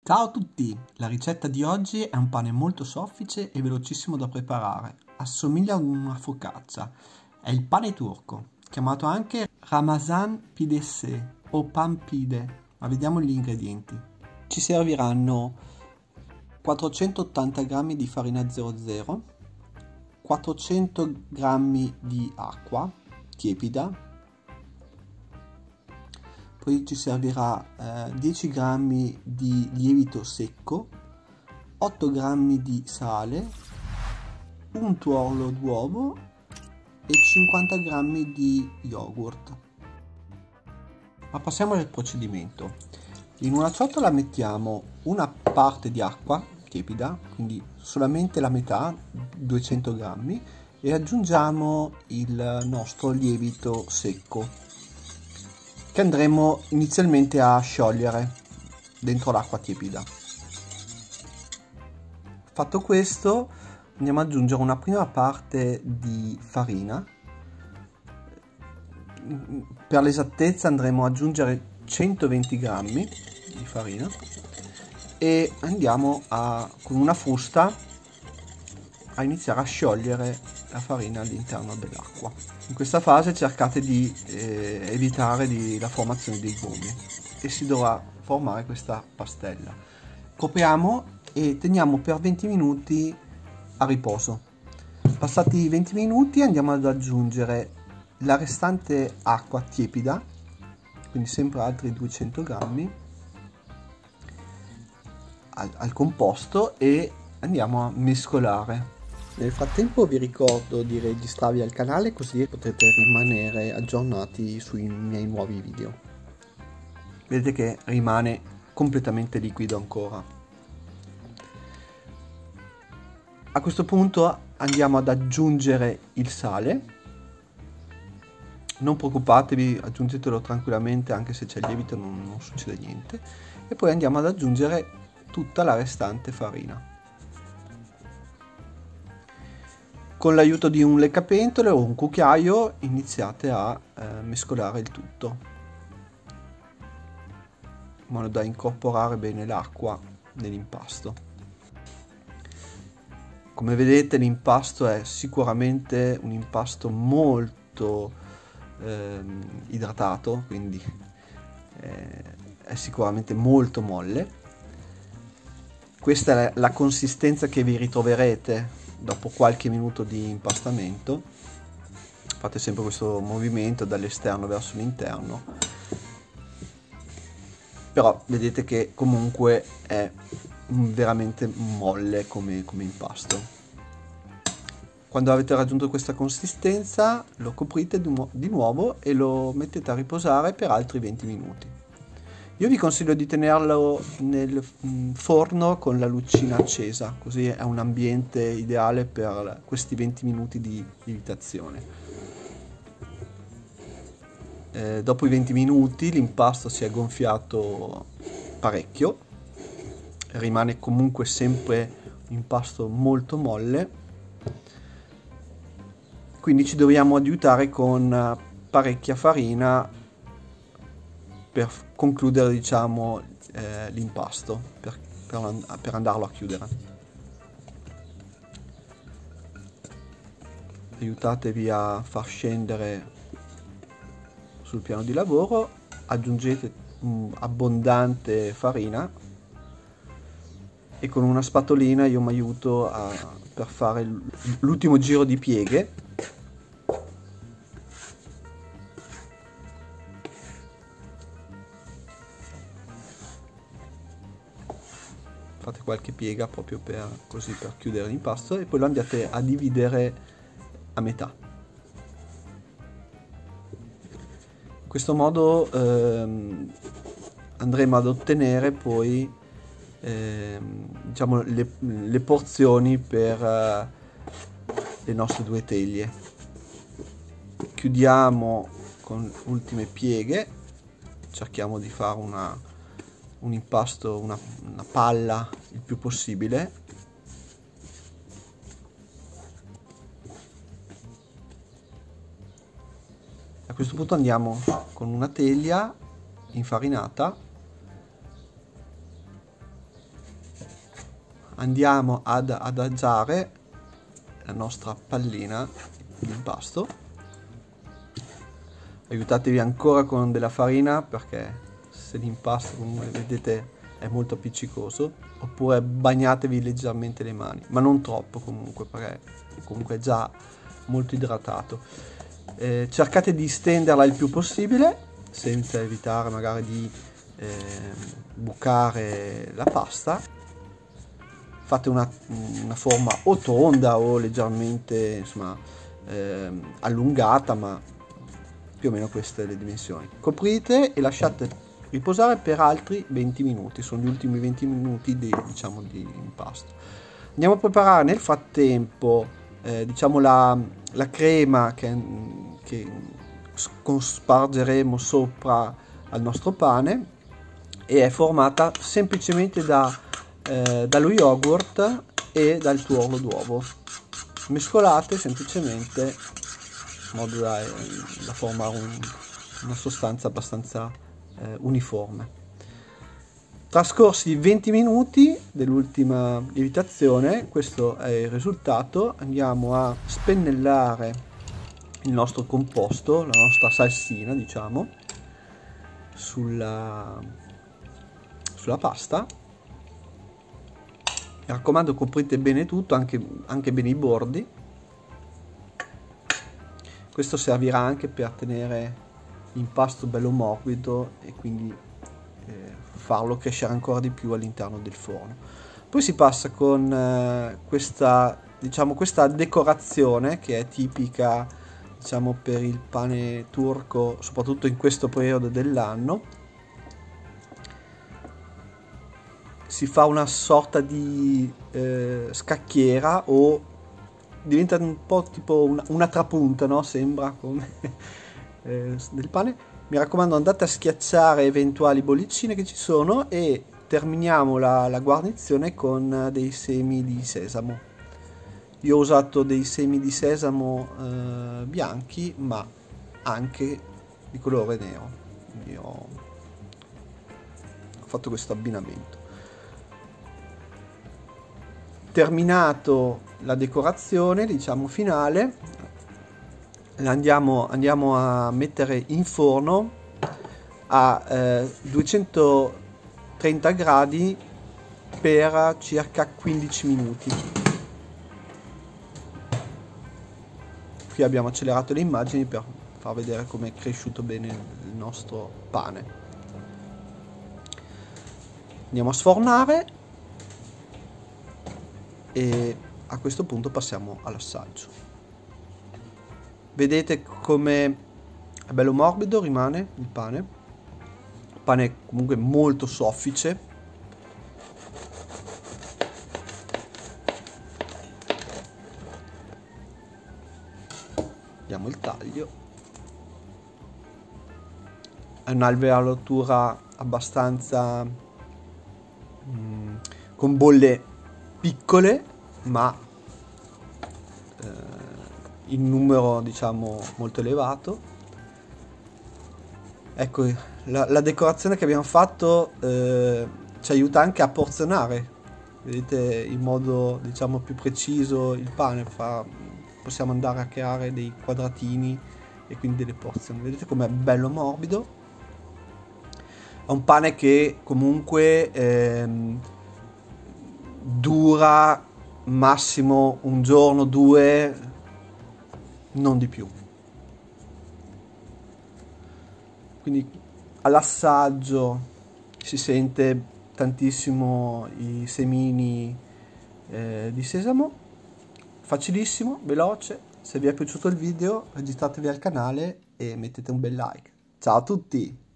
Ciao a tutti! La ricetta di oggi è un pane molto soffice e velocissimo da preparare. Assomiglia a una focaccia. È il pane turco, chiamato anche Ramazan pidesse o pan pide, ma vediamo gli ingredienti. Ci serviranno 480 g di farina 00, 400 g di acqua tiepida. Poi ci servirà 10 g di lievito secco, 8 g di sale, un tuorlo d'uovo e 50 g di yogurt. Ma passiamo al procedimento. In una ciotola mettiamo una parte di acqua tiepida, quindi solamente la metà, 200 g, e aggiungiamo il nostro lievito secco, che andremo inizialmente a sciogliere dentro l'acqua tiepida. Fatto questo, andiamo ad aggiungere una prima parte di farina. Per l'esattezza andremo ad aggiungere 120 g di farina e andiamo con una frusta a iniziare a sciogliere la farina all'interno dell'acqua. In questa fase cercate di evitare la formazione dei gommi e si dovrà formare questa pastella. Copriamo e teniamo per 20 minuti a riposo. Passati i 20 minuti andiamo ad aggiungere la restante acqua tiepida, quindi sempre altri 200 g al composto, e andiamo a mescolare. Nel frattempo vi ricordo di registrarvi al canale, così potete rimanere aggiornati sui miei nuovi video. Vedete che rimane completamente liquido ancora. A questo punto andiamo ad aggiungere il sale. Non preoccupatevi, aggiungetelo tranquillamente, anche se c'è il lievito non succede niente. E poi andiamo ad aggiungere tutta la restante farina. Con l'aiuto di un leccapentole o un cucchiaio iniziate a mescolare il tutto, in modo da incorporare bene l'acqua nell'impasto. Come vedete, l'impasto è sicuramente un impasto molto idratato, quindi è sicuramente molto molle. Questa è la consistenza che vi ritroverete dopo qualche minuto di impastamento. Fate sempre questo movimento dall'esterno verso l'interno, però vedete che comunque è veramente molle come impasto. Quando avete raggiunto questa consistenza lo coprite di nuovo e lo mettete a riposare per altri 20 minuti. Io vi consiglio di tenerlo nel forno con la lucina accesa, così è un ambiente ideale per questi 20 minuti di lievitazione. Dopo i 20 minuti l'impasto si è gonfiato parecchio, rimane comunque sempre un impasto molto molle, quindi ci dobbiamo aiutare con parecchia farina per concludere, diciamo, l'impasto, per andarlo a chiudere. Aiutatevi a far scendere sul piano di lavoro, aggiungete abbondante farina e con una spatolina io mi aiuto per fare l'ultimo giro di pieghe. Fate qualche piega proprio per chiudere l'impasto e poi lo andate a dividere a metà. In questo modo andremo ad ottenere poi diciamo le porzioni per le nostre due teglie. Chiudiamo con le ultime pieghe, cerchiamo di fare un impasto, una palla il più possibile. A questo punto andiamo con una teglia infarinata andiamo ad adagiare la nostra pallina di impasto. Aiutatevi ancora con della farina, perché se l'impasto, come vedete, è molto appiccicoso, oppure bagnatevi leggermente le mani, ma non troppo comunque, perché comunque è già molto idratato. Cercate di stenderla il più possibile, senza evitare magari di bucare la pasta. Fate una forma o tonda o leggermente, insomma, allungata, ma più o meno queste le dimensioni. Coprite e lasciate riposare per altri 20 minuti, sono gli ultimi 20 minuti di impasto. Andiamo a preparare nel frattempo diciamo la crema che spargeremo sopra al nostro pane, e è formata semplicemente dallo yogurt e dal tuorlo d'uovo mescolate semplicemente in modo da formare una sostanza abbastanza uniforme. Trascorsi 20 minuti dell'ultima lievitazione, questo è il risultato. Andiamo a spennellare il nostro composto, la nostra salsina, diciamo, sulla pasta. Mi raccomando, coprite bene tutto, anche bene i bordi. Questo servirà anche per tenere l'impasto bello morbido e quindi farlo crescere ancora di più all'interno del forno. Poi si passa con questa decorazione che è tipica, diciamo, per il pane turco, soprattutto in questo periodo dell'anno. Si fa una sorta di scacchiera, o diventa un po' tipo una trapunta, no? Sembra come del pane. Mi raccomando, andate a schiacciare eventuali bollicine che ci sono, e terminiamo la guarnizione con dei semi di sesamo. Io ho usato dei semi di sesamo bianchi, ma anche di colore nero. Io ho fatto questo abbinamento. Terminato la decorazione, diciamo, finale, andiamo a mettere in forno a 230 gradi per circa 15 minuti. Qui abbiamo accelerato le immagini per far vedere come è cresciuto bene il nostro pane. Andiamo a sfornare e a questo punto passiamo all'assaggio. Vedete come è bello morbido rimane il pane è comunque molto soffice. Diamo il taglio. È un'alveolatura abbastanza con bolle piccole, ma in numero, diciamo, molto elevato. Ecco, la decorazione che abbiamo fatto ci aiuta anche a porzionare, vedete, in modo, diciamo, più preciso il pane. Possiamo andare a creare dei quadratini e quindi delle porzioni. Vedete com'è bello morbido. È un pane che comunque dura massimo un giorno, due, non di più. Quindi all'assaggio si sente tantissimo i semini di sesamo. Facilissimo, veloce. Se vi è piaciuto il video, registratevi al canale e mettete un bel like. Ciao a tutti!